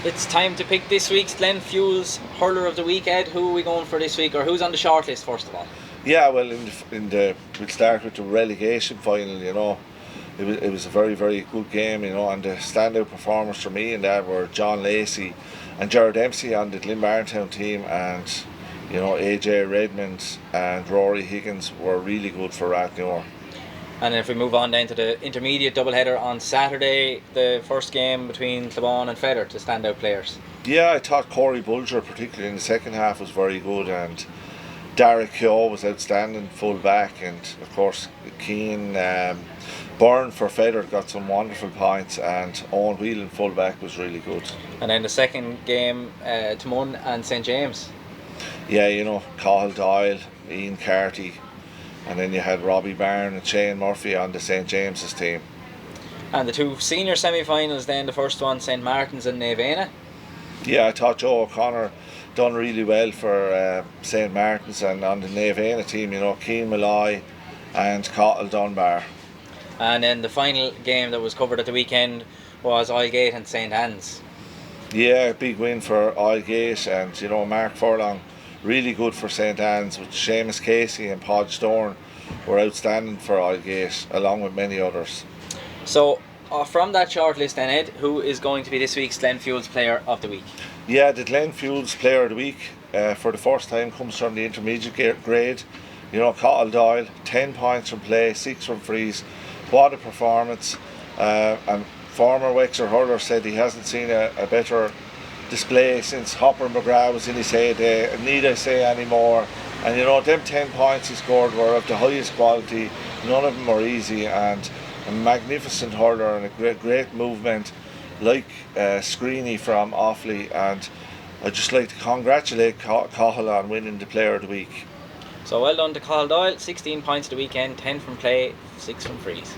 It's time to pick this week's Glen Fuels Hurler of the Week, Ed. Who are we going for this week, or who's on the shortlist first of all? Yeah, well, we'll start with the relegation final. It was a very very good game. And the standout performers for me in that were John Lacey and Jared Dempsey on the Glenbarntown team, and AJ Redmond and Rory Higgins were really good for Rathnewer. And if we move on down to the intermediate doubleheader on Saturday, the first game between Clebon and Feather, the standout players. Yeah, I thought Corey Bulger, particularly in the second half, was very good, and Derek Keogh was outstanding full back, and of course Keane Byrne for Feather got some wonderful points, and Owen Whelan full back was really good. And then the second game, Timon and St James. Yeah, Cahill Doyle, Ian Carty, and then you had Robbie Byrne and Shane Murphy on the St James's team. And the two senior semi-finals then, the first one, St Martin's and Nevena. Yeah, I thought Joe O'Connor done really well for St Martin's, and on the Nevena team, Keane Malloy and Cahill Dunbar. And then the final game that was covered at the weekend was Oilgate and St Anne's. Yeah, big win for Oilgate, and Mark Furlong really good for St Anne's, with Seamus Casey and Podge Thorne were outstanding for Oilgate, along with many others. So from that short list then, Ed, who is going to be this week's Glen Fuels Player of the Week? Yeah, the Glen Fuels Player of the Week for the first time comes from the intermediate grade. Cahill Doyle, 10 points from play, 6 from frees. What a performance. And former Wexford hurler said he hasn't seen a better display since Hopper McGrath was in his heyday. Need I say any more? And them 10 points he scored were of the highest quality. None of them were easy, and a magnificent hurler and a great movement, like Screeney from Offaly. And I'd just like to congratulate Cahill on winning the Player of the Week. So well done to Cahill Doyle, 16 points the weekend, 10 from play, 6 from frees.